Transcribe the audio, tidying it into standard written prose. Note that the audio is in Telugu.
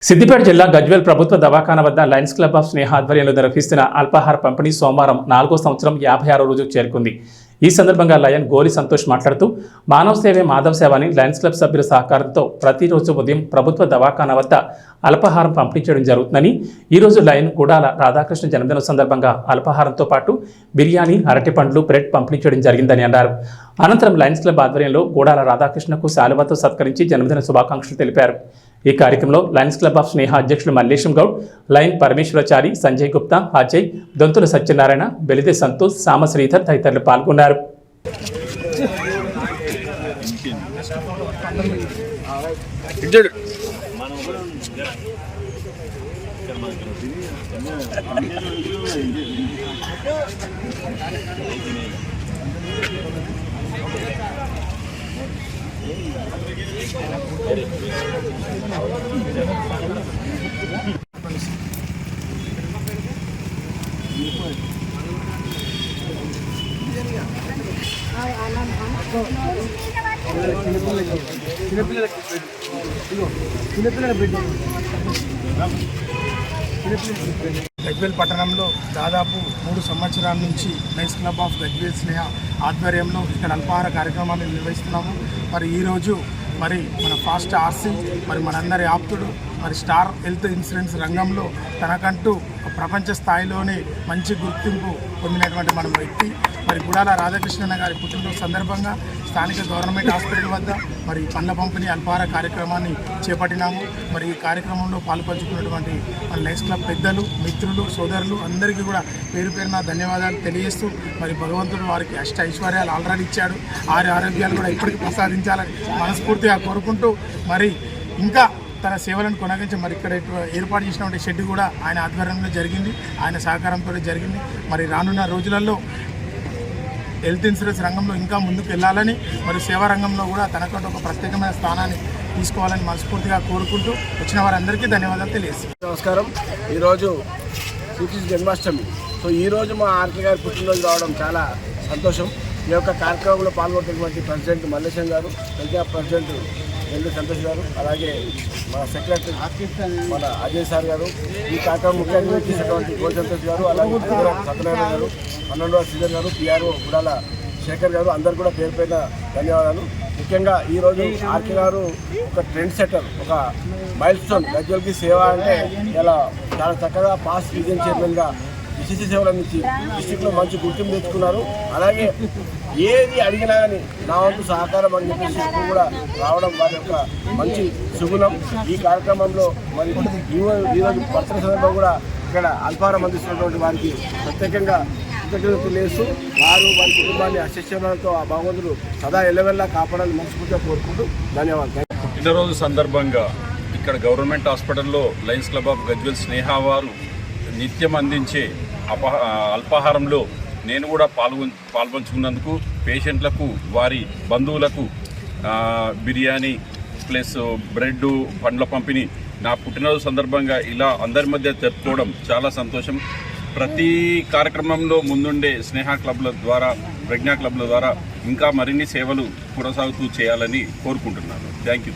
సిద్దిపేట జిల్లా గజ్వేల్ ప్రభుత్వ దవాఖాన వద్ద లయన్స్ క్లబ్ ఆఫ్ స్నేహ ఆధ్వర్యంలో నిర్వహిస్తున్న అల్పాహార పంపిణీ సోమవారం 4వ సంవత్సరం 56వ రోజు చేరుకుంది. ఈ సందర్భంగా లయన్ గోలి సంతోష్ మాట్లాడుతూ మానవ సేవే మాధవ సేవ అని లయన్స్ క్లబ్ సభ్యుల సహకారంతో ప్రతిరోజు ఉదయం ప్రభుత్వ దవాఖాన వద్ద అల్పాహారం పంపిణీ చేయడం జరుగుతుందని, ఈరోజు లయన్ గుడాల రాధాకృష్ణ జన్మదిన సందర్భంగా అల్పాహారంతో పాటు బిర్యానీ, అరటి పండ్లు, బ్రెడ్ పంపిణీ చేయడం జరిగిందని అన్నారు. అనంతరం లయన్స్ క్లబ్ ఆధ్వర్యంలో గుడాల రాధాకృష్ణకు శాలువాతో సత్కరించి జన్మదిన శుభాకాంక్షలు తెలిపారు. ఈ కార్యక్రమంలో లయన్స్ క్లబ్ ఆఫ్ స్నేహ అధ్యక్షులు మల్లేశం గౌడ్, లయన్ పరమేశ్వరాచారి, సంజయ్ గుప్తా, అజయ్, దొంతుల సత్యనారాయణ, బెలిదే సంతోష్, సామ శ్రీధర్ తదితరులు పాల్గొన్నారు. గజ్వేల్ పట్టణంలో దాదాపు 3 సంవత్సరాల నుంచి లయన్స్ క్లబ్ ఆఫ్ గజ్వేల్ స్నేహ ఆధ్వర్యంలో ఇక్కడ అల్పాహార కార్యక్రమాన్ని నిర్వహిస్తున్నాము. మరి ఈరోజు మన ఫాస్ట్ ఆర్సీ మనందరి ఆప్తుడు స్టార్ హెల్త్ ఇన్సూరెన్స్ రంగంలో తనకంటూ ప్రపంచ స్థాయిలోనే మంచి గుర్తింపు పొందినటువంటి మన వ్యక్తి గుడాల రాధాకృష్ణ గారి పుట్టినరోజు సందర్భంగా స్థానిక గవర్నమెంట్ హాస్పిటల్ వద్ద పండ్ల పంపిణీ అల్పాహార కార్యక్రమాన్ని చేపట్టినాము. ఈ కార్యక్రమంలో పాల్పంచుకున్నటువంటి మన లయన్స్ క్లబ్ పెద్దలు, మిత్రులు, సోదరులు అందరికీ కూడా పేరు పేరున ధన్యవాదాలు తెలియజేస్తూ భగవంతుడు వారికి అష్ట ఐశ్వర్యాలు ఆల్రెడీ ఇచ్చాడు. ఆరోగ్యాలు కూడా ఇప్పటికీ ప్రసాదించాలని మనస్ఫూర్తిగా కోరుకుంటూ ఇంకా తన సేవలను కొనసాగించి ఇక్కడ ఏర్పాటు చేసినటువంటి షెడ్ కూడా ఆయన ఆధ్వర్యంలో జరిగింది, ఆయన సహకారంతో జరిగింది. రానున్న రోజులలో హెల్త్ ఇన్సూరెన్స్ రంగంలో ఇంకా ముందుకు వెళ్ళాలని సేవా రంగంలో కూడా తనకంటూ ఒక ప్రత్యేకమైన స్థానాన్ని తీసుకోవాలని మనస్ఫూర్తిగా కోరుకుంటూ వచ్చిన వారందరికీ ధన్యవాదాలు తెలియజేస్తాను. నమస్కారం. ఈరోజు శ్రీకృష్ణ జన్మాష్టమి. ఈరోజు మా ఆర్కే గారి పుట్టినరోజు రావడం చాలా సంతోషం. ఈ యొక్క కార్యక్రమంలో పాల్గొన్నటువంటి ప్రెసిడెంట్ మల్లేశం గారు, సంఖ్యా ప్రెసిడెంట్ ఎల్లు సంతోష్ గారు, అలాగే మన సెక్రటరీ మన అజయ్ సార్ గారు, ఈ కార్యక్రమం ముఖ్య అతిథిగా చేసినటువంటి గోల్ సంతోష్ గారు, అలాగే సత్యనారాయణ గారు, పన్నెండవ సీజన్ గారు, పిఆర్ఓ గుడాల శేఖర్ గారు, అందరు కూడా పేరు పైన ధన్యవాదాలు. ముఖ్యంగా ఈరోజు ఆర్కే గారు ఒక ట్రెండ్ సెటర్, ఒక మైల్ స్టోన్. గజ్వేల్కి సేవ అంటే ఇలా చాలా చక్కగా పాస్ట్ రీజన్ చైర్మన్గా ఎస్ఎస్సీ సేవలు అందించి డిస్ట్రిక్ట్లో మంచి గుర్తింపు తెచ్చుకున్నారు. అలాగే ఏది అడిగినా కానీ నా వంతు సహకారం అని చెప్పేసి ఇప్పుడు కూడా రావడం వారి యొక్క మంచి శుభనం. ఈ కార్యక్రమంలో ఈరోజు బర్త్డే సందర్భంగా కూడా ఇక్కడ అల్పాహారం అందిస్తున్నటువంటి వారికి ప్రత్యేకంగా కృతజ్ఞతలు తెలియజేస్తూ వారి కుటుంబాన్ని అశిష్యాలతో ఆ భగవంతుడు సదా ఎల్లవెల్లా కాపాడాలని మనస్ఫూర్తిగా కోరుకుంటూ ధన్యవాదాలు. పుట్టినరోజు సందర్భంగా ఇక్కడ గవర్నమెంట్ హాస్పిటల్లో లయన్స్ క్లబ్ ఆఫ్ గజ్వేల్ స్నేహ వారు నిత్యం అందించే అల్పాహారంలో నేను కూడా పాల్పంచుకున్నందుకు పేషెంట్లకు, వారి బంధువులకు బిర్యానీ ప్లస్ బ్రెడ్, పండ్ల పంపిణీ నా పుట్టినరోజు సందర్భంగా ఇలా అందరి మధ్య జరుపుకోవడం చాలా సంతోషం. ప్రతి కార్యక్రమంలో ముందుండే స్నేహ క్లబ్ల ద్వారా, ప్రజ్ఞా క్లబ్ల ద్వారా ఇంకా మరిన్ని సేవలు కొనసాగుతూ చేయాలని కోరుకుంటున్నాను. Thank you.